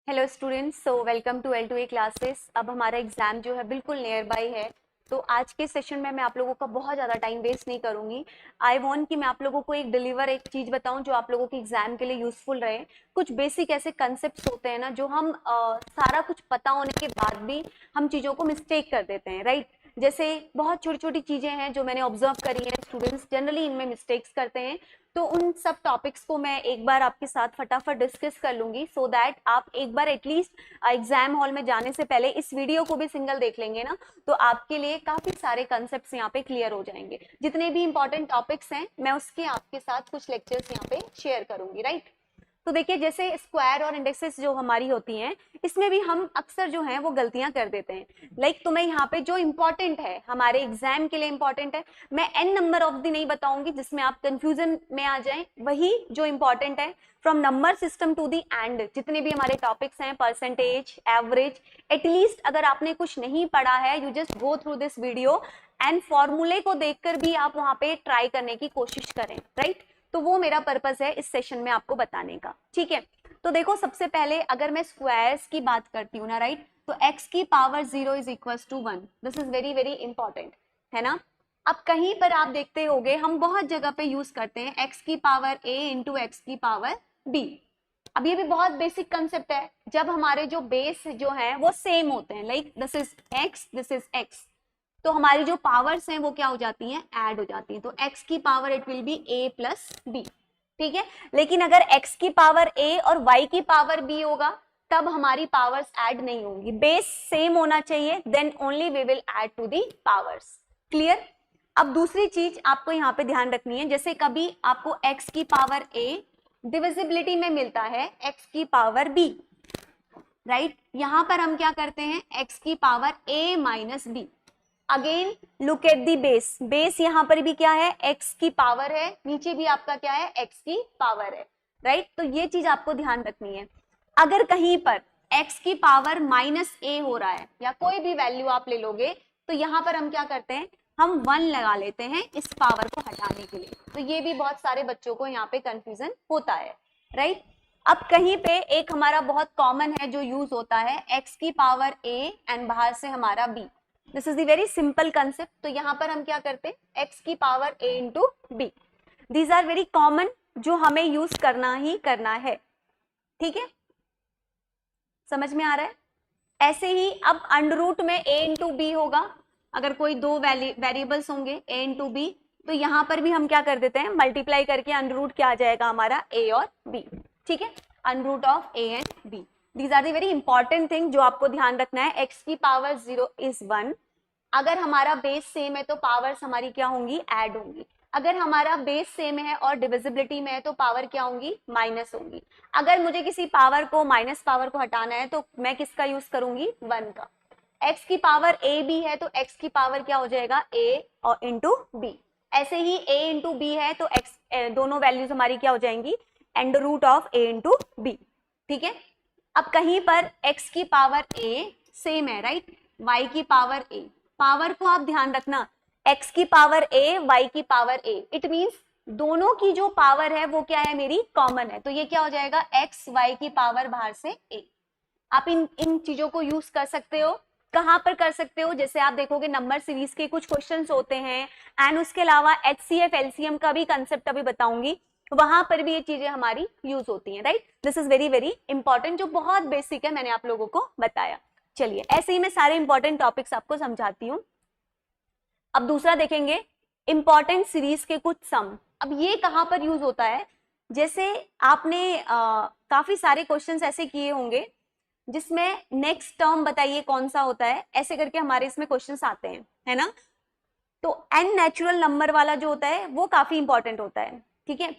Hello students, so welcome to L2A classes. अब हमारा exam जो है बिल्कुल नियर बाय है, तो आज के सेशन में मैं आप लोगों का बहुत ज़्यादा टाइम वेस्ट नहीं करूंगी। आई वांट कि मैं आप लोगों को एक चीज़ बताऊं जो आप लोगों के एग्जाम के लिए यूजफुल रहे। कुछ बेसिक ऐसे कंसेप्ट्स होते हैं ना, जो हम सारा कुछ पता होने के बाद भी हम चीज़ों को मिस्टेक कर देते हैं, राइट। जैसे बहुत छोटी छोटी चीज़ें हैं जो मैंने ऑब्जर्व करी हैं, स्टूडेंट्स जनरली इनमें मिस्टेक्स करते हैं। तो उन सब टॉपिक्स को मैं एक बार आपके साथ फटाफट डिस्कस कर लूंगी, सो दैट आप एक बार एटलीस्ट एग्जाम हॉल में जाने से पहले इस वीडियो को भी सिंगल देख लेंगे ना, तो आपके लिए काफी सारे कंसेप्ट्स यहाँ पे क्लियर हो जाएंगे। जितने भी इंपॉर्टेंट टॉपिक्स हैं मैं उसके आपके साथ कुछ लेक्चर्स यहाँ पे शेयर करूंगी, राइट। तो देखिए, जैसे स्क्वायर और इंडेक्सेस जो हमारी होती हैं, इसमें भी हम अक्सर जो है वो गलतियां कर देते हैं। लाइक तो मैं यहाँ पे जो इंपॉर्टेंट है हमारे एग्जाम के लिए इंपॉर्टेंट है, मैं एन नंबर ऑफ दी नहीं बताऊंगी जिसमें आप कंफ्यूजन में आ जाएं। वही जो इंपॉर्टेंट है from number system to the end, जितने भी हमारे टॉपिक्स हैं, परसेंटेज, एवरेज, एटलीस्ट अगर आपने कुछ नहीं पढ़ा है, you just go through this video and फॉर्मूले को देखकर भी आप वहां पे ट्राई करने की कोशिश करें, राइट। तो वो मेरा पर्पस है इस सेशन में आपको बताने का, ठीक है। तो देखो, सबसे पहले अगर मैं स्क्वायर्स की बात करती हूँ ना, राइट, तो x की power 0 is equal to 1। This is very very important, है ना। अब कहीं पर आप देखते होंगे हम बहुत जगह पे यूज करते हैं x की पावर a इंटू एक्स की पावर b। अब ये भी बहुत बेसिक कंसेप्ट है, जब हमारे जो बेस जो है वो सेम होते हैं, like this is x, this is x, तो हमारी जो पावर्स हैं वो क्या हो जाती हैं, ऐड हो जाती हैं। तो x की power it will be a plus b, ठीक है। लेकिन अगर x की पावर a और y की पावर b होगा, तब हमारी पावर्स ऐड नहीं होंगी। बेस सेम होना चाहिए, then only we will add to the powers. Clear. अब दूसरी चीज आपको यहाँ पे ध्यान रखनी है, जैसे कभी आपको x की पावर a डिविजिबिलिटी में मिलता है x की पावर b, राइट। यहां पर हम क्या करते हैं, x की power a minus b। Again look at the base, base यहां पर भी क्या है, x की पावर है, नीचे भी आपका क्या है, x की पावर है, राइट। तो ये चीज आपको ध्यान रखनी है। अगर कहीं पर x की पावर माइनस a हो रहा है या कोई भी वैल्यू आप ले लोगे, तो यहां पर हम क्या करते हैं, हम 1 लगा लेते हैं इस पावर को हटाने के लिए। तो ये भी बहुत सारे बच्चों को यहाँ पे कंफ्यूजन होता है, राइट। अब कहीं पे एक हमारा बहुत कॉमन है जो यूज होता है, x की पावर a एंड बाहर से हमारा b। This is the very simple concept. तो यहां पर हम क्या करते हैं, x की power a into b. These are very common, जो हमें यूज करना ही करना है, ठीक है। समझ में आ रहा है। ऐसे ही अब अंडर रूट में a इंटू बी होगा, अगर कोई दो वेरिएबल्स होंगे a इंटू बी, तो यहां पर भी हम क्या कर देते हैं, मल्टीप्लाई करके अंडर रूट क्या आ जाएगा हमारा, a और b, ठीक है। Under root of a and b। These are the very important thing जो आपको ध्यान रखना है। x की पावर 0 इज 1। अगर हमारा बेस सेम है तो पावर्स हमारी क्या होंगी, ऐड होंगी। अगर हमारा बेस सेम है और डिविजिबिलिटी में है तो पावर क्या होंगी, माइनस होंगी। अगर मुझे किसी पावर को, माइनस पावर को हटाना है, तो मैं किसका यूज करूंगी, 1 का। x की पावर a b है तो x की पावर क्या हो जाएगा, a और इंटू b। ऐसे ही a इंटू b है तो x, दोनों वैल्यूज हमारी क्या हो जाएंगी, under root of a into b, ठीक है। अब कहीं पर x की पावर a सेम है, राइट, y की पावर a। पावर को आप ध्यान रखना, x की पावर a, y की पावर a, इट मींस दोनों की जो पावर है वो क्या है, मेरी कॉमन है। तो ये क्या हो जाएगा, x y की पावर बाहर से a। आप इन चीजों को यूज कर सकते हो। कहां पर कर सकते हो, जैसे आप देखोगे नंबर सीरीज के कुछ क्वेश्चंस होते हैं, एंड उसके अलावा HCF LCM का भी कंसेप्ट अभी बताऊंगी, वहां पर भी ये चीजें हमारी यूज होती हैं, right. This is very very important, जो बहुत बेसिक है, मैंने आप लोगों को बताया। चलिए, ऐसे ही मैं सारे इंपॉर्टेंट टॉपिक्स आपको समझाती हूँ। अब दूसरा देखेंगे, इंपॉर्टेंट सीरीज के कुछ सम। अब ये कहां पर यूज होता है, जैसे आपने काफी सारे क्वेश्चंस ऐसे किए होंगे जिसमें नेक्स्ट टर्म बताइए कौन सा होता है, ऐसे करके हमारे इसमें क्वेश्चंस आते हैं, है ना। तो n नेचुरल नंबर वाला जो होता है वो काफी इंपॉर्टेंट होता है, ठीक है।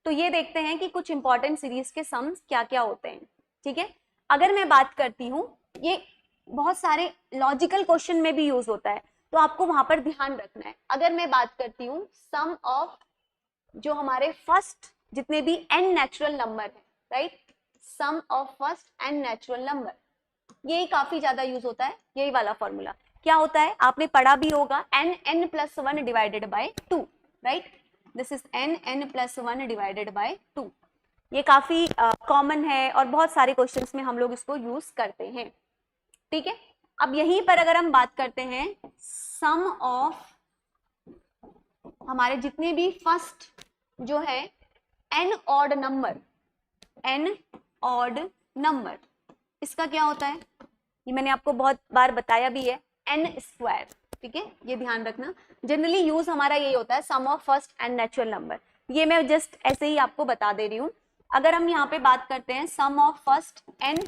तो ये देखते हैं कि कुछ इंपॉर्टेंट सीरीज के सम्स क्या क्या होते हैं, ठीक है। अगर मैं बात करती हूँ, ये बहुत सारे लॉजिकल क्वेश्चन में भी यूज होता है, तो आपको वहां पर ध्यान रखना है। अगर मैं बात करती हूँ सम ऑफ जो हमारे फर्स्ट जितने भी n नेचुरल नंबर है, right, sum of first n natural number, यही काफी ज्यादा यूज होता है। यही वाला फॉर्मूला क्या होता है, आपने पढ़ा भी होगा, n plus 1 divided by 2, right. This is n plus 1 divided by 2। ये काफी कॉमन है और बहुत सारे क्वेश्चंस में हम लोग इसको यूज करते हैं, ठीक है। अब यहीं पर अगर हम बात करते हैं सम ऑफ हमारे जितने भी फर्स्ट जो है n ऑड नंबर, इसका क्या होता है, ये मैंने आपको बहुत बार बताया भी है, n स्क्वायर, ठीक है, ये ध्यान रखना। जनरली यूज हमारा यही होता है sum of first and natural number, ये मैं जस्ट ऐसे ही आपको बता दे रही हूँ। अगर हम यहाँ पे बात करते हैं sum of first n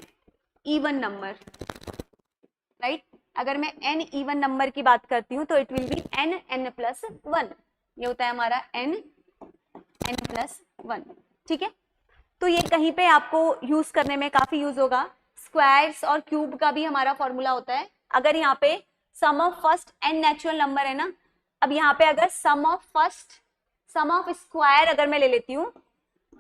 even number, right, अगर मैं n इवन नंबर की बात करती हूँ तो it will be n plus 1, ये होता है हमारा n प्लस 1, ठीक है। तो ये कहीं पे आपको यूज करने में काफी यूज होगा। स्क्वायर्स और क्यूब का भी हमारा फॉर्मूला होता है। अगर यहाँ पे sum of first n natural number है ना, अब यहाँ पे अगर सम ऑफ स्क्वायर अगर मैं ले लेती हूँ,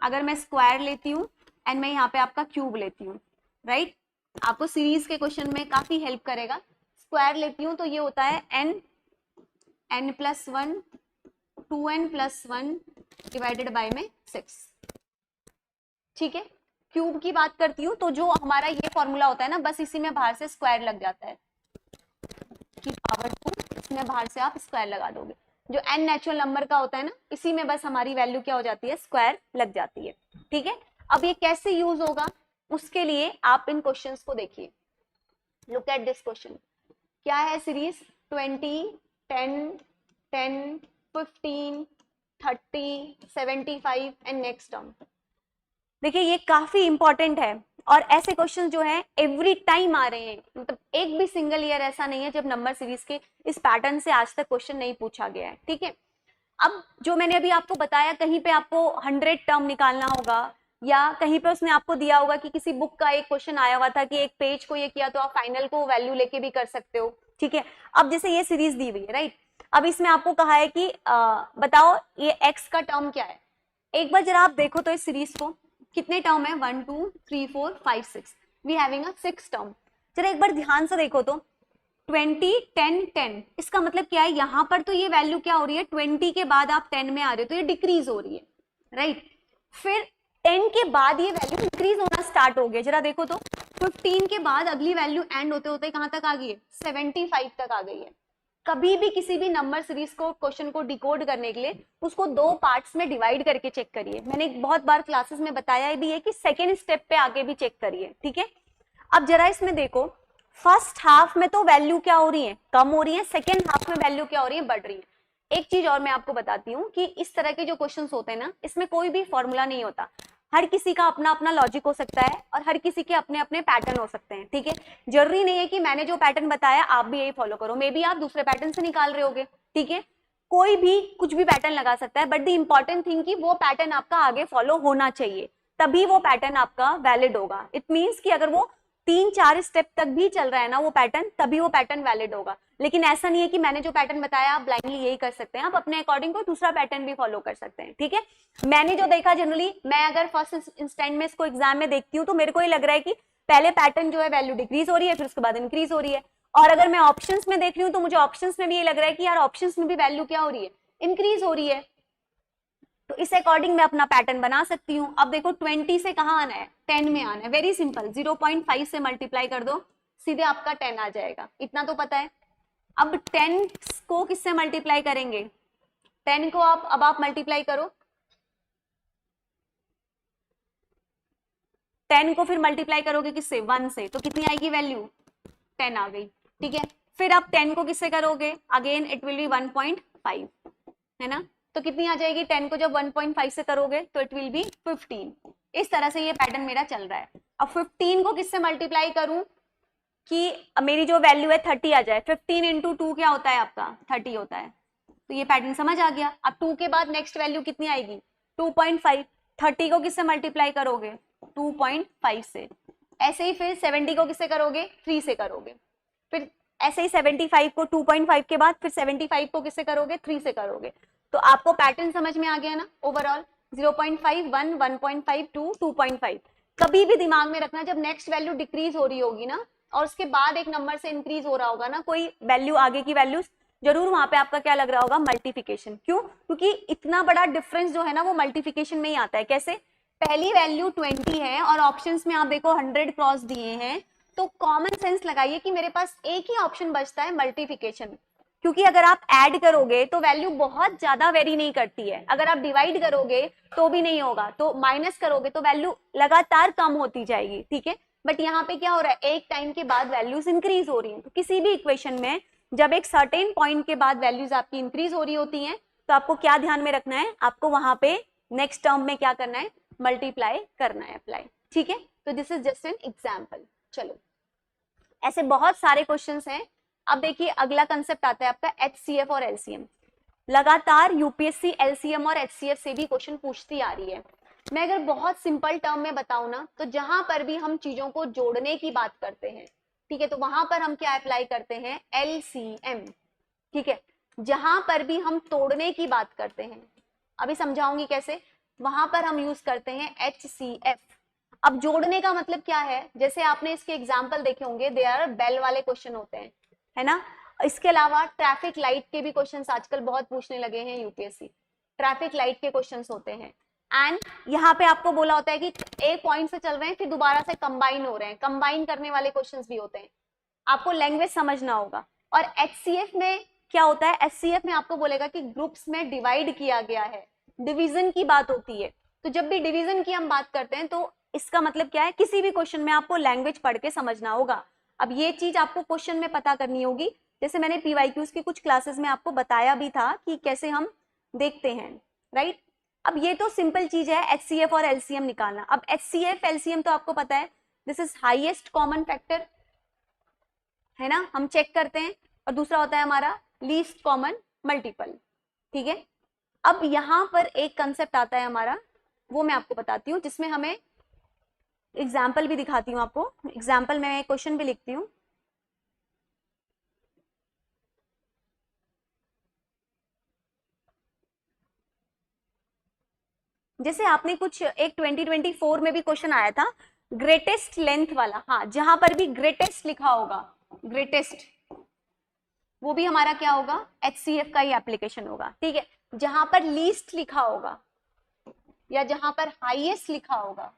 अगर मैं स्क्वायर लेती हूँ एंड मैं यहाँ पे आपका क्यूब लेती हूँ, राइट, आपको सीरीज के क्वेश्चन में काफी हेल्प करेगा। स्क्वायर लेती हूँ तो ये होता है n plus 1 2n plus 1 divided by में 6, ठीक है। क्यूब की बात करती हूँ तो जो हमारा ये फॉर्मूला होता है ना, बस इसी में बाहर से स्क्वायर लग जाता है कि पावर 2, इसमें बाहर से आप स्क्वायर लगा दोगे। जो n नेचुरल नंबर का होता है ना, इसी में बस हमारी वैल्यू क्या हो जाती है, स्क्वायर लग जाती है, ठीक है। अब ये कैसे यूज होगा, उसके लिए आप इन क्वेश्चंस को देखिए। लुक एट दिस क्वेश्चन, क्या है सीरीज 20 10 10 15 30 75 एंड नेक्स्ट टर्म। देखिए ये काफी इंपॉर्टेंट है और ऐसे क्वेश्चन जो है एवरी टाइम आ रहे हैं, मतलब एक भी सिंगल ईयर ऐसा नहीं है जब नंबर सीरीज के इस पैटर्न से आज तक क्वेश्चन नहीं पूछा गया है, ठीक है। अब जो मैंने अभी आपको बताया, कहीं पे आपको 100 टर्म निकालना होगा या कहीं पे उसने आपको दिया होगा कि किसी बुक का एक क्वेश्चन आया हुआ था कि एक पेज को ये किया तो आप फाइनल को वैल्यू लेके भी कर सकते हो, ठीक है। अब जैसे ये सीरीज दी हुई है, राइट, अब इसमें आपको कहा है कि बताओ ये x का टर्म क्या है। एक बार जरा आप देखो तो इस सीरीज को, कितने टर्म है, 1 2 3 4 5 6, वी हैविंग अ 6 टर्म। जरा एक बार ध्यान से देखो तो 20 10 10, इसका मतलब क्या है, यहाँ पर तो ये वैल्यू क्या हो रही है, 20 के बाद आप 10 में आ रहे हो तो ये डिक्रीज हो रही है, राइट। फिर 10 के बाद ये वैल्यू इंक्रीज होना स्टार्ट हो गया, जरा देखो तो 15 के बाद अगली वैल्यू एंड होते होते कहां तक आ गई है, 75 तक आ गई है। कभी भी किसी भी नंबर सीरीज को क्वेश्चन को डिकोड करने के लिए उसको 2 पार्ट्स में डिवाइड करके चेक करिए। मैंने बहुत बार क्लासेस में बताया भी है कि सेकेंड स्टेप पे आगे भी चेक करिए, ठीक है। अब जरा इसमें देखो, फर्स्ट हाफ में तो वैल्यू क्या हो रही है, कम हो रही है, सेकेंड हाफ में वैल्यू क्या हो रही है, बढ़ रही है। एक चीज और मैं आपको बताती हूँ कि इस तरह के जो क्वेश्चंस होते हैं ना, इसमें कोई भी फॉर्मूला नहीं होता, हर किसी का अपना अपना लॉजिक हो सकता है और हर किसी के अपने अपने पैटर्न हो सकते हैं, ठीक है। जरूरी नहीं है कि मैंने जो पैटर्न बताया आप भी यही फॉलो करो, मे बी आप दूसरे पैटर्न से निकाल रहे होगे, ठीक है। कोई भी कुछ भी पैटर्न लगा सकता है, बट द इंपॉर्टेंट थिंग कि वो पैटर्न आपका आगे फॉलो होना चाहिए, तभी वो पैटर्न आपका वैलिड होगा। इट मीन्स कि अगर वो 3-4 स्टेप तक भी चल रहा है ना वो पैटर्न, तभी वो पैटर्न वैलिड होगा। लेकिन ऐसा नहीं है कि मैंने जो पैटर्न बताया आप ब्लाइंडली यही कर सकते हैं, आप अपने अकॉर्डिंग कोई दूसरा पैटर्न भी फॉलो कर सकते हैं, ठीक है। मैंने जो देखा, जनरली मैं अगर फर्स्ट इंस्टेंट में इसको एग्जाम में देखती हूँ तो मेरे को ये लग रहा है कि पहले पैटर्न जो है वैल्यू डिक्रीज हो रही है, फिर उसके बाद इंक्रीज हो रही है। और अगर मैं ऑप्शंस में देख रही हूँ तो मुझे ऑप्शंस में भी ये लग रहा है कि यार ऑप्शंस में भी वैल्यू क्या हो रही है, इंक्रीज हो रही है। तो इस अकॉर्डिंग मैं अपना पैटर्न बना सकती हूँ। अब देखो 20 से कहाँ आना है, 10 में आना है, वेरी सिंपल, 0.5 से मल्टीप्लाई कर दो, सीधे आपका 10 आ जाएगा, इतना तो पता है। अब 10 को किससे मल्टीप्लाई करेंगे, 10 को अब आप मल्टीप्लाई करो, 10 को फिर मल्टीप्लाई करोगे किससे, 1 से, तो कितनी आएगी वैल्यू, 10 आ गई, ठीक है। फिर आप 10 को किससे करोगे, अगेन इट विल बी 1.5, है ना, तो कितनी आ जाएगी, 10 को जब 1.5 से करोगे तो इट विल बी 15। इस तरह से ये पैटर्न मेरा चल रहा है। अब 15 को किससे मल्टीप्लाई करूं कि मेरी जो वैल्यू है 30 आ जाए, 15 इंटू 2 क्या होता है आपका, 30 होता है, तो ये पैटर्न समझ आ गया। अब 2 के बाद नेक्स्ट वैल्यू कितनी आएगी, 2.5, 30 को किससे मल्टीप्लाई करोगे, 2.5 से। ऐसे ही फिर 70 को किससे करोगे, 3 से करोगे। फिर ऐसे ही 75 को 2.5 के बाद फिर 75 को किससे करोगे, 3 से करोगे। तो आपको पैटर्न समझ में आ गया ना ओवरऑल, 0.5 1 1.5 2 2.5। कभी भी दिमाग में रखना, जब नेक्स्ट वैल्यू डिक्रीज हो रही होगी ना और उसके बाद एक नंबर से इंक्रीज हो रहा होगा ना कोई वैल्यू, आगे की वैल्यू, जरूर वहां पे आपका क्या लग रहा होगा, मल्टीप्लिकेशन। क्यों, क्योंकि इतना बड़ा डिफरेंस जो है ना वो मल्टीप्लिकेशन में ही आता है। कैसे, पहली वैल्यू 20 है और ऑप्शंस में आप देखो 100 क्रॉस दिए हैं, तो कॉमन सेंस लगाइए कि मेरे पास एक ही ऑप्शन बचता है मल्टीप्लिकेशन, क्योंकि अगर आप ऐड करोगे तो वैल्यू बहुत ज्यादा वेरी नहीं करती है, अगर आप डिवाइड करोगे तो भी नहीं होगा, तो माइनस करोगे तो वैल्यू लगातार कम होती जाएगी, ठीक है। बट यहाँ पे क्या हो रहा है, एक टाइम के बाद वैल्यूज इंक्रीज हो रही हैं, तो किसी भी इक्वेशन में जब एक सर्टेन पॉइंट के बाद वैल्यूज आपकी इंक्रीज हो रही होती हैं, तो आपको क्या ध्यान में रखना है, आपको वहां पे नेक्स्ट टर्म में क्या करना है, मल्टीप्लाई करना है, अप्लाई, ठीक है। तो this is just an example. चलो, ऐसे बहुत सारे क्वेश्चंस हैं। अब देखिए अगला कंसेप्ट आता है आपका HCF और LCM। लगातार यूपीएससी LCM और HCF से भी क्वेश्चन पूछती आ रही है। मैं अगर बहुत सिंपल टर्म में बताऊं ना, तो जहां पर भी हम चीजों को जोड़ने की बात करते हैं, ठीक है, तो वहां पर हम क्या अप्लाई करते हैं, LCM, ठीक है। जहां पर भी हम तोड़ने की बात करते हैं, अभी समझाऊंगी कैसे, वहां पर हम यूज करते हैं HCF। अब जोड़ने का मतलब क्या है, जैसे आपने इसके एग्जाम्पल देखे होंगे, दे आर बेल वाले क्वेश्चन होते हैं, है ना। इसके अलावा ट्रैफिक लाइट के भी क्वेश्चंस आजकल बहुत पूछने लगे हैं यूपीएससी, ट्रैफिक लाइट के क्वेश्चंस होते हैं। एंड यहाँ पे आपको बोला होता है कि एक पॉइंट से चल रहे हैं फिर दोबारा से कंबाइन हो रहे हैं, कंबाइन करने वाले क्वेश्चंस भी होते हैं, आपको लैंग्वेज समझना होगा। और HCF में क्या होता है, HCF में आपको बोलेगा कि ग्रुप्स में डिवाइड किया गया है, डिवीजन की बात होती है। तो जब भी डिवीजन की हम बात करते हैं तो इसका मतलब क्या है, किसी भी क्वेश्चन में आपको लैंग्वेज पढ़ के समझना होगा। अब ये चीज आपको क्वेश्चन में पता करनी होगी, जैसे मैंने PYQs की कुछ क्लासेस में आपको बताया भी था कि कैसे हम देखते हैं, राइट। अब ये तो सिंपल चीज है HCF और LCM निकालना। अब HCF LCM तो आपको पता है, this is highest common factor, है ना, हम चेक करते हैं, और दूसरा होता है हमारा लीस्ट कॉमन मल्टीपल, ठीक है। अब यहां पर एक कंसेप्ट आता है हमारा, वो मैं आपको बताती हूँ, जिसमें हमें एग्जाम्पल भी दिखाती हूँ आपको, एग्जाम्पल में क्वेश्चन भी लिखती हूँ। जैसे आपने कुछ एक 2024 में भी क्वेश्चन आया था ग्रेटेस्ट लेंथ वाला, हाँ, जहां पर भी ग्रेटेस्ट लिखा होगा, ग्रेटेस्ट, वो भी हमारा क्या होगा, HCF का ही एप्लीकेशन होगा, ठीक है। जहां पर लीस्ट लिखा होगा या जहां पर हाईएस्ट लिखा होगा,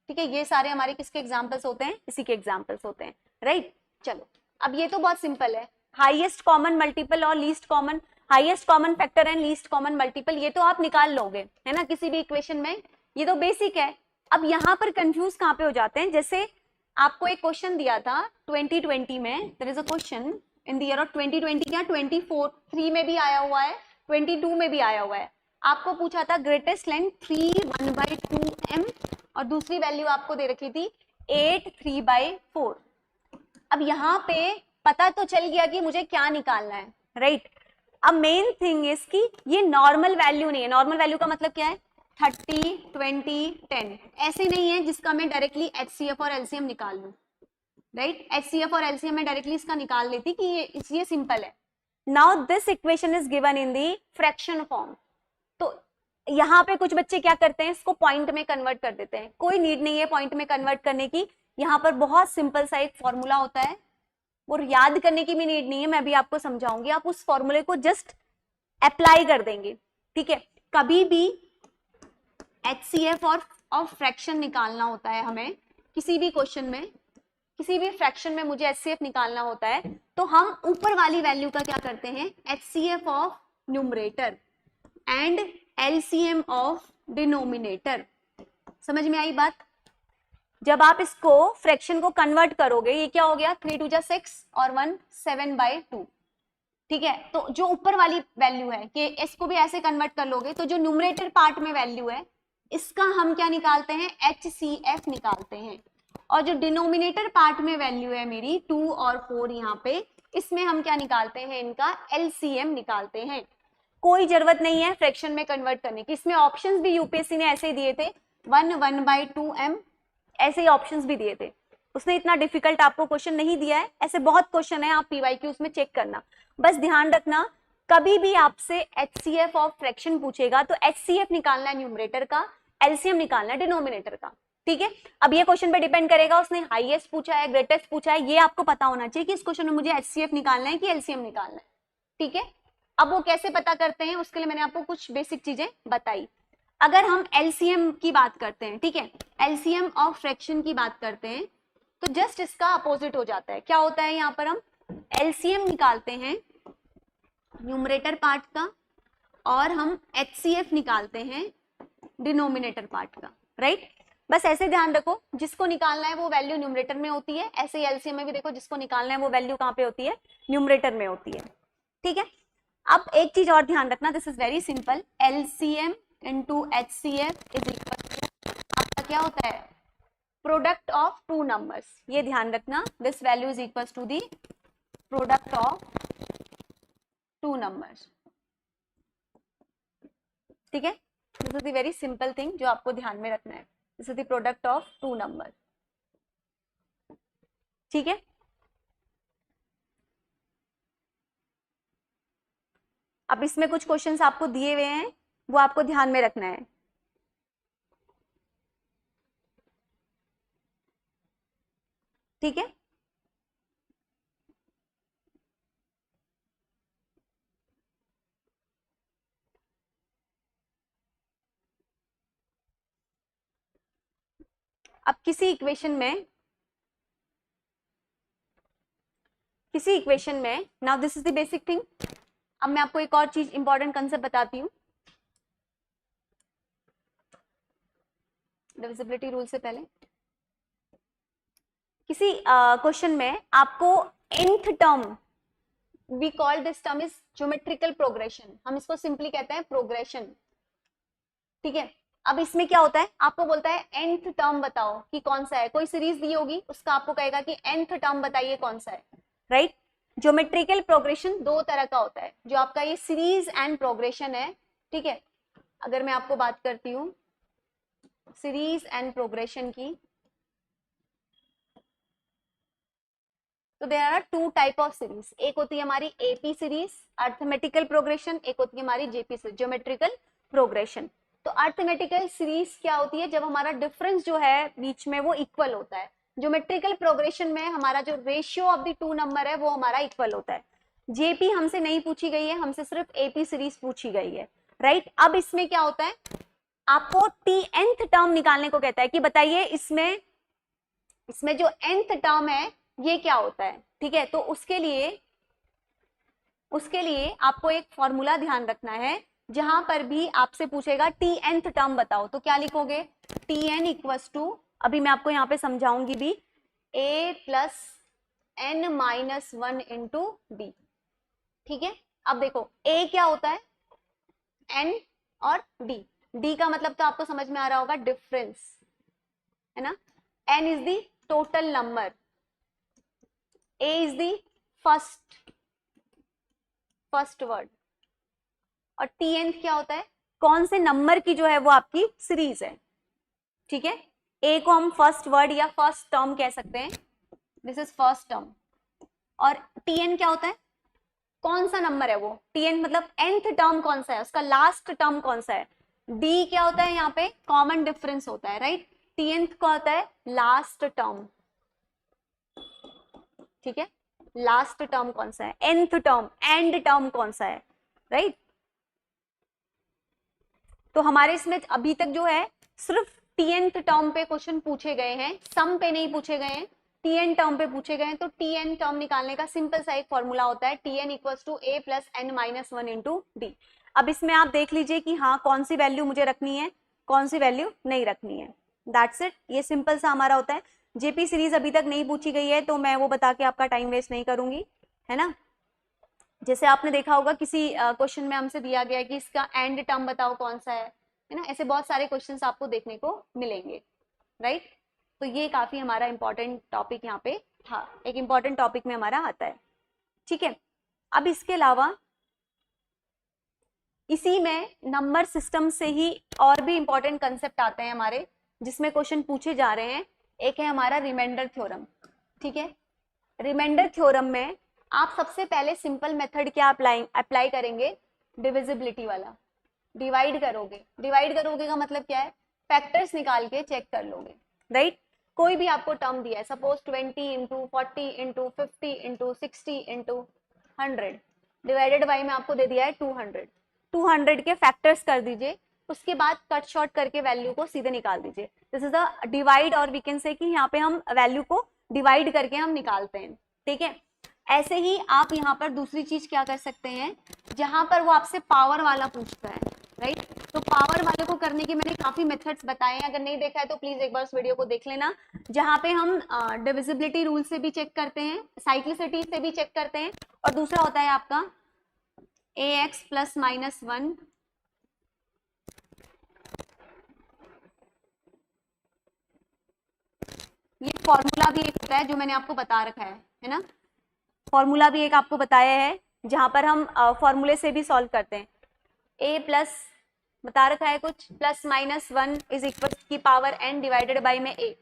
ठीक है, ये सारे हमारे किसके एग्जाम्पल्स होते हैं, इसी के एग्जाम्पल्स होते हैं, राइट। चलो, अब ये तो बहुत सिंपल है, हाईएस्ट कॉमन मल्टीपल और least common, highest common factor and least common multiple, ये तो आप निकाल लोगे, है ना, किसी भी इक्वेशन में, ये तो बेसिक है। अब यहाँ पर कंफ्यूज कहाँ पे हो जाते हैं, जैसे आपको एक क्वेश्चन दिया था 2020 में, there is a question in the year of 2020, क्या 24 में भी आया हुआ है, 22 में भी आया हुआ है। आपको पूछा था ग्रेटेस्ट लेंथ 3 1/2m, और दूसरी वैल्यू आपको दे रखी थी 8 3/4। अब यहाँ पे पता तो चल गया कि मुझे क्या निकालना है, राइट। अब मेन थिंग इज कि ये नॉर्मल वैल्यू नहीं है, नॉर्मल वैल्यू का मतलब क्या है, 30 20 10, ऐसे नहीं है जिसका मैं डायरेक्टली HCF और LCM निकाल लूं, राइट। HCF और LCM में डायरेक्टली इसका निकाल लेती कि ये सिंपल है। Now this equation is given in the fraction form, तो यहाँ पे कुछ बच्चे क्या करते हैं, इसको पॉइंट में कन्वर्ट कर देते हैं, कोई नीड नहीं है पॉइंट में कन्वर्ट करने की, यहाँ पर बहुत सिंपल सा एक फॉर्मूला होता है, वो याद करने की भी नीड नहीं है, मैं भी आपको समझाऊंगी, आप उस फॉर्मूले को जस्ट अप्लाई कर देंगे, ठीक है। कभी भी HCF और फ्रैक्शन निकालना होता है हमें, किसी भी क्वेश्चन में, किसी भी फ्रैक्शन में मुझे HCF निकालना होता है, तो हम ऊपर वाली वैल्यू का क्या करते हैं, HCF of numerator and LCM of denominator. समझ में आई बात। जब आप इसको फ्रैक्शन को कन्वर्ट करोगे, ये क्या हो गया, 3 2 जा 6 और 1 7/2, ठीक है। तो जो ऊपर वाली वैल्यू है कि इसको भी ऐसे कन्वर्ट कर लोगे, तो जो न्यूमरेटर पार्ट में वैल्यू है इसका हम क्या निकालते हैं, HCF निकालते हैं, और जो डिनोमिनेटर पार्ट में वैल्यू है मेरी 2 और 4 यहाँ पे, इसमें हम क्या निकालते हैं, इनका LCM निकालते हैं। कोई जरूरत नहीं है फ्रैक्शन में कन्वर्ट करने की, इसमें ऑप्शंस भी यूपीएससी ने ऐसे ही दिए थे, 1 1/2m, ऐसे ही ऑप्शंस भी दिए थे, उसने इतना डिफिकल्ट आपको क्वेश्चन नहीं दिया है, ऐसे बहुत क्वेश्चन है, आप PYQs में चेक करना। बस ध्यान रखना, कभी भी आपसे HCF ऑफ फ्रैक्शन पूछेगा तो HCF निकालना है न्यूमरेटर का, LCM निकालना है डिनोमिनेटर का, ठीक है। अब ये क्वेश्चन पे डिपेंड करेगा, उसने हाईएस्ट पूछा है ग्रेटेस्ट पूछा है, ये आपको पता होना चाहिए कि इस क्वेश्चन में मुझे HCF निकालना है कि LCM निकालना है, ठीक है। अब वो कैसे पता करते हैं, उसके लिए मैंने आपको कुछ बेसिक चीजें बताई। अगर हम एलसीएम की बात करते हैं, ठीक है, एलसीएम ऑफ फ्रैक्शन की बात करते हैं, तो जस्ट इसका अपोजिट हो जाता है। क्या होता है, यहाँ पर हम एलसीएम निकालते हैं न्यूमरेटर पार्ट का और हम एचसीएफ निकालते हैं डिनोमिनेटर पार्ट का, राइट। बस ऐसे ध्यान रखो, जिसको निकालना है वो वैल्यू न्यूमरेटर में होती है, ऐसे ही एलसीएम में भी देखो जिसको निकालना है वो वैल्यू कहाँ पे होती है, न्यूमरेटर में होती है, ठीक है। अब एक चीज और ध्यान रखना, this is very simple, LCM into HCF is equal to आपका क्या होता है, प्रोडक्ट ऑफ टू नंबर्स। ये ध्यान रखना, this value is equal to the product of two numbers, ठीक है। This is the very simple thing जो आपको ध्यान में रखना है, this is the product of two number, ठीक है। अब इसमें कुछ क्वेश्चंस आपको दिए हुए हैं, वो आपको ध्यान में रखना है, ठीक है। अब किसी इक्वेशन में now this is the basic thing. अब मैं आपको एक और चीज इंपॉर्टेंट कंसेप्ट बताती हूँ डिविजिबिलिटी रूल से पहले। किसी क्वेश्चन में आपको nth term, we call this term is geometrical progression, हम इसको सिंपली कहते हैं प्रोग्रेशन, ठीक है। अब इसमें क्या होता है, आपको बोलता है nth टर्म बताओ कि कौन सा है, कोई सीरीज दी होगी उसका आपको कहेगा कि nth टर्म बताइए कौन सा है, राइट। ज्योमेट्रिकल प्रोग्रेशन दो तरह का होता है, जो आपका ये सीरीज एंड प्रोग्रेशन है, ठीक है। अगर मैं आपको बात करती हूँ सीरीज एंड प्रोग्रेशन की, तो there are two type of series, एक होती है हमारी एपी सीरीज अर्थमेटिकल प्रोग्रेशन, एक होती है हमारी जेपी सीरीज ज्योमेट्रिकल प्रोग्रेशन। तो अर्थमेटिकल सीरीज क्या होती है, जब हमारा डिफरेंस जो है बीच में वो इक्वल होता है। ज्योमेट्रिकल प्रोग्रेशन में हमारा जो ratio of the two number है वो हमारा इक्वल होता है। जेपी हमसे नहीं पूछी गई है, हमसे सिर्फ एपी सीरीज पूछी गई है, राइट। अब इसमें क्या होता है, आपको टी nth टर्म निकालने को कहता है कि बताइए इसमें जो nth टर्म है ये क्या होता है, ठीक है। तो उसके लिए आपको एक फॉर्मूला ध्यान रखना है, जहां पर भी आपसे पूछेगा टी nth टर्म बताओ, तो क्या लिखोगे, टी एन इक्वल्स टू, अभी मैं आपको यहाँ पे समझाऊंगी भी, a plus n minus one into D, ठीक है। अब देखो a क्या होता है, n और d का मतलब तो आपको समझ में आ रहा होगा, डिफरेंस है ना। n is the total number, a is the first word, और tnth क्या होता है, कौन से नंबर की जो है वो आपकी सीरीज है, ठीक है। a को हम फर्स्ट वर्ड या फर्स्ट टर्म कह सकते हैं, दिस इज फर्स्ट टर्म, और tn क्या होता है, कौन सा नंबर है वो, tn मतलब nth टर्म कौन सा है, उसका लास्ट टर्म कौन सा है। d क्या होता है, यहाँ पे कॉमन डिफरेंस होता है, राइट। tnth का होता है लास्ट टर्म, ठीक है। लास्ट टर्म कौन सा है, nth टर्म, एंड टर्म कौन सा है, राइट। तो हमारे इसमें अभी तक जो है सिर्फ tnth टर्म पे क्वेश्चन पूछे गए हैं, सम पे नहीं पूछे गए हैं, tn टर्म पे पूछे गए हैं। तो tn टर्म निकालने का सिंपल सा एक फॉर्मूला होता है, tn equals to a plus n minus one into d. अब इसमें आप देख लीजिए कि हाँ कौन सी वैल्यू मुझे रखनी है, कौन सी वैल्यू नहीं रखनी है, दैट्स इट। ये सिंपल सा हमारा होता है। जेपी सीरीज अभी तक नहीं पूछी गई है तो मैं वो बता के आपका टाइम वेस्ट नहीं करूंगी, है ना। जैसे आपने देखा होगा किसी क्वेश्चन में हमसे दिया गया है कि इसका एंड टर्म बताओ कौन सा है ना, ऐसे बहुत सारे क्वेश्चंस आपको देखने को मिलेंगे, राइट। तो ये काफी हमारा इंपॉर्टेंट टॉपिक यहाँ पे था, एक इंपॉर्टेंट टॉपिक में हमारा आता है, ठीक है। अब इसके अलावा इसी में नंबर सिस्टम से ही और भी इंपॉर्टेंट कंसेप्ट आते हैं हमारे, जिसमें क्वेश्चन पूछे जा रहे हैं। एक है हमारा रिमाइंडर थ्योरम, ठीक है। रिमाइंडर थ्योरम में आप सबसे पहले सिंपल मेथड क्या अप्लाई करेंगे, डिविजिबिलिटी वाला, डिवाइड करोगे का मतलब क्या है, फैक्टर्स निकाल के चेक कर लोगे, राइट। कोई भी आपको टर्म दिया है, suppose 20 into 40 into 50 into 60 into 100 divided by में आपको दे दिया है 200 के फैक्टर्स कर दीजिए, उसके बाद कट शॉर्ट करके वैल्यू को सीधे निकाल दीजिए। दिस इज द डिवाइड, और वी कैन से कि यहाँ पे हम वैल्यू को डिवाइड करके हम निकालते हैं, ठीक है। ऐसे ही आप यहाँ पर दूसरी चीज क्या कर सकते हैं, जहां पर वो आपसे पावर वाला पूछता है, राइट, तो पावर वाले को करने के मैंने काफी मेथड्स बताए हैं, अगर नहीं देखा है तो प्लीज एक बार उस वीडियो को देख लेना, जहां पे हम डिविजिबिलिटी रूल से भी चेक करते हैं, साइक्लिसिटी से भी चेक करते हैं, और दूसरा होता है आपका ax प्लस माइनस 1 ये फॉर्मूला भी एक होता है जो मैंने आपको बता रखा है ना, फॉर्मूला भी एक आपको बताया है जहां पर हम फॉर्मूले से भी सॉल्व करते हैं। a प्लस बता रखा है कुछ, प्लस माइनस 1 इज इक्वल की पावर n डिवाइडेड बाई में a,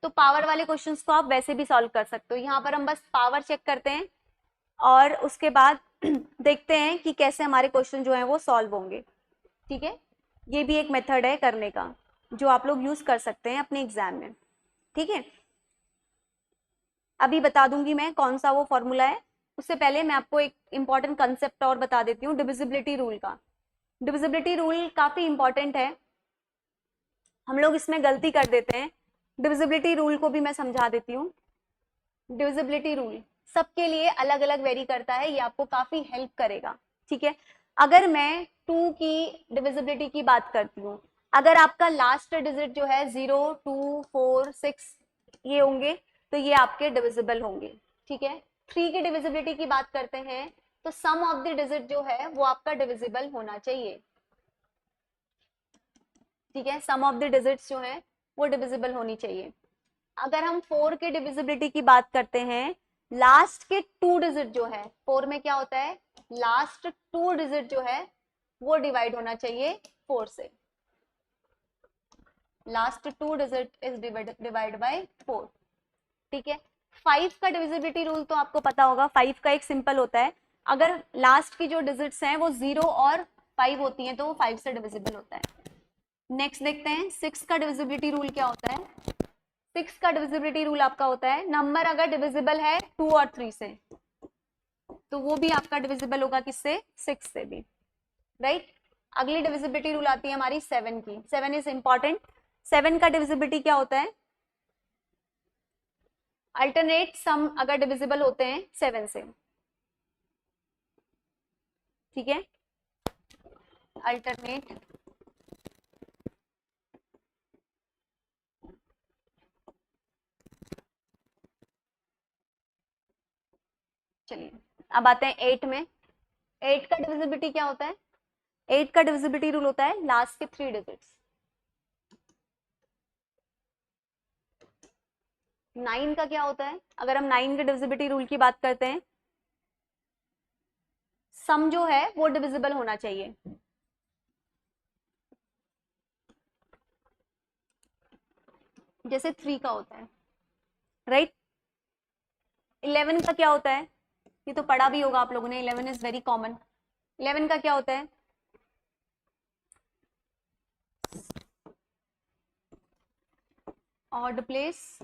तो पावर वाले क्वेश्चंस को आप वैसे भी सॉल्व कर सकते हो। यहाँ पर हम बस पावर चेक करते हैं और उसके बाद देखते हैं कि कैसे हमारे क्वेश्चन जो है वो सॉल्व होंगे, ठीक है। ये भी एक मेथड है करने का जो आप लोग यूज कर सकते हैं अपने एग्जाम में, ठीक है। अभी बता दूंगी मैं कौन सा वो फॉर्मूला है, उससे पहले मैं आपको एक इंपॉर्टेंट कंसेप्ट और बता देती हूँ डिविजिबिलिटी रूल का। डिविजिबिलिटी रूल काफी इंपॉर्टेंट है, हम लोग इसमें गलती कर देते हैं। डिविजिबिलिटी रूल को भी मैं समझा देती हूँ। डिविजिबिलिटी रूल सबके लिए अलग अलग वेरी करता है, ये आपको काफी हेल्प करेगा, ठीक है। अगर मैं 2 की डिविजिबिलिटी की बात करती हूँ, अगर आपका लास्ट डिजिट जो है 0, 2, 4, 6 ये होंगे तो ये आपके डिविजिबल होंगे, ठीक है। 3 की डिविजिबिलिटी की बात करते हैं तो सम ऑफ द डिजिट जो है वो आपका डिविजिबल होना चाहिए, ठीक है, सम ऑफ द डिजिट्स जो है वो डिविजिबल होनी चाहिए। अगर हम 4 के डिविजिबिलिटी की बात करते हैं, लास्ट के 2 डिजिट जो है 4 में क्या होता है, लास्ट 2 डिजिट जो है वो डिवाइड होना चाहिए 4 से, last 2 digit is divide by 4, ठीक है। 5 का डिविजिबिलिटी रूल तो आपको पता होगा, 5 का एक सिंपल होता है, अगर लास्ट की जो डिजिट्स हैं वो 0 और 5 होती हैं तो वो 5 से डिविजिबल होता है। नेक्स्ट देखते हैं 6 का डिविजिबिलिटी रूल क्या होता है। 6 का डिविजिबिलिटी रूल आपका होता है, नंबर अगर डिविजिबल है 2 और 3 से तो वो भी आपका डिविजिबल होगा किससे, 6 से भी, राइट। अगली डिविजिबिलिटी रूल आती है हमारी 7 की, 7 इज इंपॉर्टेंट। 7 का डिविजिबिलिटी क्या होता है, अल्टरनेट सम अगर डिविजिबल होते हैं 7 से, ठीक है, अल्टरनेट चलिए अब आते हैं 8 में। 8 का डिविजिबिलिटी क्या होता है, 8 का डिविजिबिलिटी रूल होता है लास्ट के 3 डिजिट्स। 9 का क्या होता है, अगर हम 9 के डिविजिबिलिटी रूल की बात करते हैं, सम जो है वो डिविजिबल होना चाहिए, जैसे 3 का होता है, राइट। 11 का क्या होता है, ये तो पढ़ा भी होगा आप लोगों ने, 11 इज वेरी कॉमन। 11 का क्या होता है, ऑड प्लेस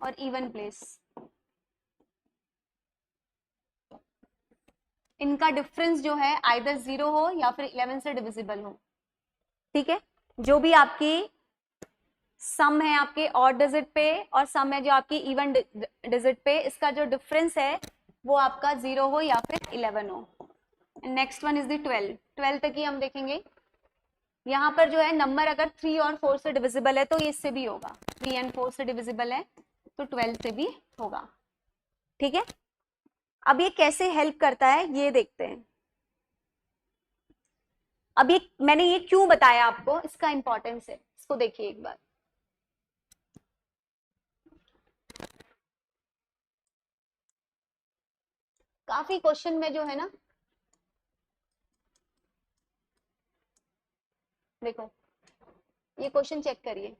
और इवन प्लेस, इनका डिफरेंस जो है आइदर 0 हो या फिर 11 से डिविजिबल हो, ठीक है। जो भी आपकी सम है आपके ऑड डिजिट पे और सम है जो आपकी इवन डिजिट पे, इसका जो डिफरेंस है वो आपका 0 हो या फिर 11 हो। नेक्स्ट वन इज द 12, 12 तक ही हम देखेंगे। यहाँ पर जो है नंबर अगर 3 और 4 से डिविजिबल है तो ये इससे भी होगा, 3 एंड 4 से डिविजिबल है तो 12 से भी होगा, ठीक है। अब ये कैसे हेल्प करता है ये देखते हैं। अब ये मैंने ये क्यों बताया आपको, इसका इंपॉर्टेंस है, इसको देखिए एक बार। काफी क्वेश्चन में जो है ना, देखो ये क्वेश्चन चेक करिए,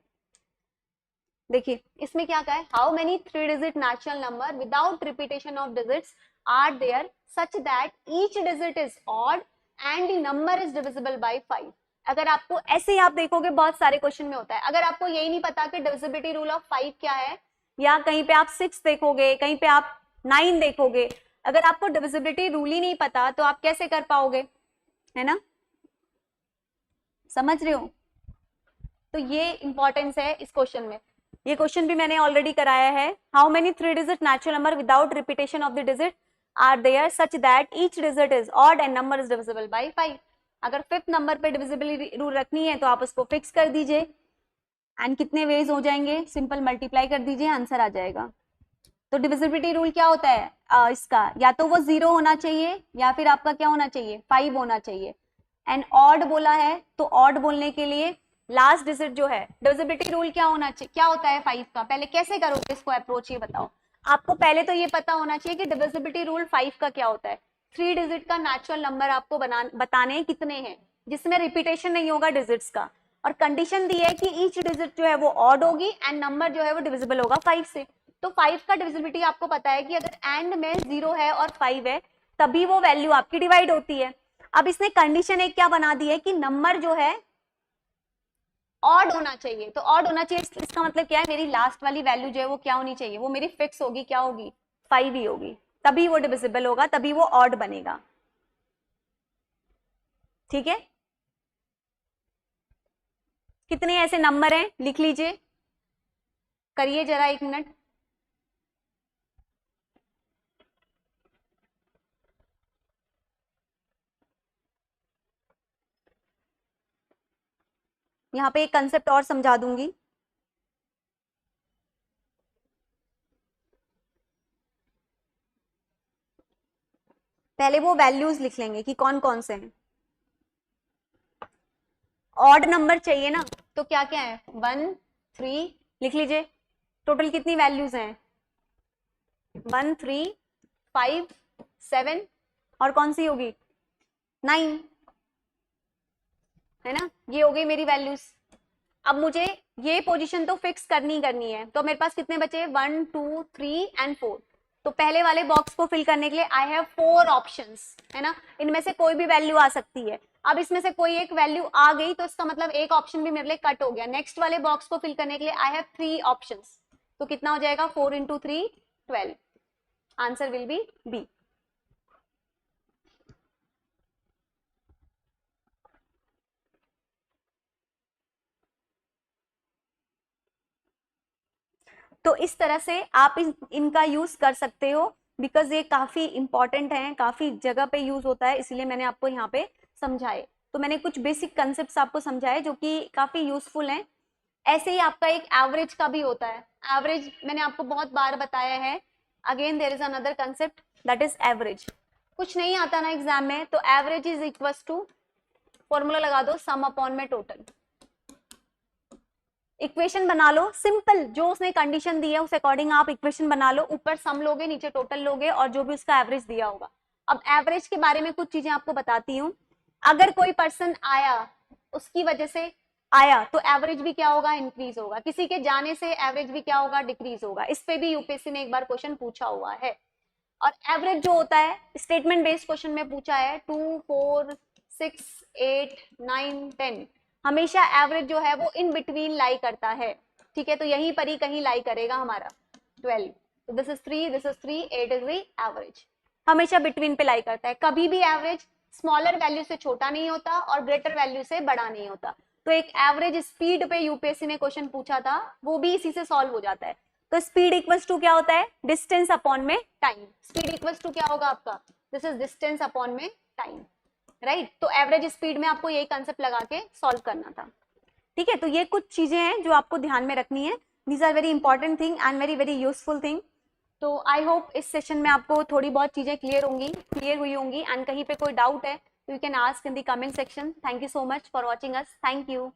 देखिए इसमें क्या कहा है, how many 3 digit natural number without repetition of digits are there such that each digit is odd and the number is divisible by 5। अगर आपको ऐसे ही आप देखोगे बहुत सारे क्वेश्चन में होता है, अगर आपको यही नहीं पता कि डिविजिबिलिटी रूल ऑफ 5 क्या है, या कहीं पे आप 6 देखोगे, कहीं पे आप 9 देखोगे, अगर आपको डिविजिबिलिटी रूल ही नहीं पता तो आप कैसे कर पाओगे, है ना। समझ रहे हो? तो ये इंपॉर्टेंस है इस क्वेश्चन में। ये क्वेश्चन भी मैंने ऑलरेडी कराया है। How many 3 digit natural number without repetition of the digit are there such that each digit is odd and number is divisible by 5। अगर 5th नंबर पे डिविजिबिलिटी रूल रखनी है तो आप उसको फिक्स कर दीजिए एंड कितने वेज हो जाएंगे, सिंपल मल्टीप्लाई कर दीजिए, आंसर आ जाएगा। तो डिविजिबिलिटी रूल क्या होता है इसका, या तो वो 0 होना चाहिए या फिर आपका क्या होना चाहिए 5 होना चाहिए। एंड ऑड बोला है तो ऑड बोलने के लिए लास्ट डिजिट जो है, डिविजिबिलिटी रूल क्या होना चाहिए, क्या होता है 5 का, पहले कैसे करोगे इसको अप्रोच, ये बताओ। आपको पहले तो ये पता होना चाहिए कि डिविजिबिलिटी रूल 5 का क्या होता है। 3 डिजिट का नेचुरल नंबर आपको बताने कितने हैं जिसमें रिपीटेशन नहीं होगा डिजिट्स का, और कंडीशन दी है कि ईच डिजिट जो है वो ऑड होगी एंड नंबर जो है वो डिविजिबल होगा 5 से। तो 5 का डिविजिबिलिटी आपको पता है कि अगर एंड में 0 है और 5 है तभी वो वैल्यू आपकी डिवाइड होती है। अब इसने कंडीशन एक क्या बना दी है कि नंबर जो है ऑड होना चाहिए। तो ऑड होना चाहिए इसका मतलब क्या है, मेरी लास्ट वाली वैल्यू जो है वो क्या होनी चाहिए, वो मेरी फिक्स होगी, क्या होगी 5 ही होगी, तभी वो डिविजिबल होगा, तभी वो ऑड बनेगा। ठीक है, कितने ऐसे नंबर हैं लिख लीजिए, करिए जरा 1 मिनट। यहाँ पे एक कंसेप्ट और समझा दूंगी। पहले वो वैल्यूज लिख लेंगे कि कौन कौन से हैं। ऑड नंबर चाहिए ना, तो क्या क्या है 1 3 लिख लीजिए। टोटल कितनी वैल्यूज हैं 1 3 5 7 और कौन सी होगी 9, है ना, ये हो गई मेरी वैल्यूज। अब मुझे ये पोजीशन तो फिक्स करनी है, तो मेरे पास कितने बचे 1 2 3 एंड 4। तो पहले वाले बॉक्स को फिल करने के लिए आई हैव 4 ऑप्शंस, है ना, इनमें से कोई भी वैल्यू आ सकती है। अब इसमें से कोई एक वैल्यू आ गई तो इसका मतलब एक ऑप्शन भी मेरे लिए कट हो गया। नेक्स्ट वाले बॉक्स को फिल करने के लिए आई हैव 3 ऑप्शंस, तो कितना हो जाएगा 4 into 3 12, answer will be B. तो इस तरह से आप इनका यूज कर सकते हो, बिकॉज ये काफी इंपॉर्टेंट है, काफी जगह पे यूज होता है, इसलिए मैंने आपको यहाँ पे समझाए। तो मैंने कुछ बेसिक कंसेप्ट आपको समझाए जो कि काफी यूजफुल हैं। ऐसे ही आपका एक एवरेज का भी होता है। एवरेज मैंने आपको बहुत बार बताया है। Again there is another concept that is average. कुछ नहीं आता ना एग्जाम में, तो average is equal to, formula लगा दो सम अपॉन में टोटल। इक्वेशन बना लो सिंपल, जो उसने कंडीशन दी है उस अकॉर्डिंग आप इक्वेशन बना लो, ऊपर सम लोगे नीचे टोटल लोगे और जो भी उसका एवरेज दिया होगा। अब एवरेज के बारे में कुछ चीजें आपको बताती हूँ। अगर कोई पर्सन आया, उसकी वजह से आया, तो एवरेज भी क्या होगा इंक्रीज होगा। किसी के जाने से एवरेज भी क्या होगा डिक्रीज होगा। इस पे भी यूपीएससी ने एक बार क्वेश्चन पूछा हुआ है। और एवरेज जो होता है स्टेटमेंट बेस्ड क्वेश्चन में पूछा है 2 4 6 8 9 10, हमेशा एवरेज जो है वो इन बिटवीन लाई करता है। ठीक है, तो यहीं पर ही कहीं लाई करेगा हमारा 12। तो this is 3 this is 3 8 is the average, हमेशा बिटवीन पे लाई करता है। कभी भी एवरेज स्मॉलर वैल्यू से छोटा नहीं होता और ग्रेटर वैल्यू से बड़ा नहीं होता। तो एक एवरेज स्पीड पे यूपीएससी ने क्वेश्चन पूछा था, वो भी इसी से सॉल्व हो जाता है। तो स्पीड इक्वल्स टू क्या होता है डिस्टेंस अपॉन में टाइम। स्पीड इक्वल्स टू क्या होगा आपका, दिस इज डिस्टेंस अपॉन में टाइम, राइट। तो एवरेज स्पीड में आपको यही कंसेप्ट लगा के सॉल्व करना था। ठीक है, तो ये कुछ चीजें हैं जो आपको ध्यान में रखनी है। These are very important thing and very very useful thing. तो आई होप इस सेशन में आपको थोड़ी बहुत चीजें क्लियर हुई होंगी, एंड कहीं पे कोई डाउट है तो you can ask in the comment section. Thank you so much for watching us, thank you.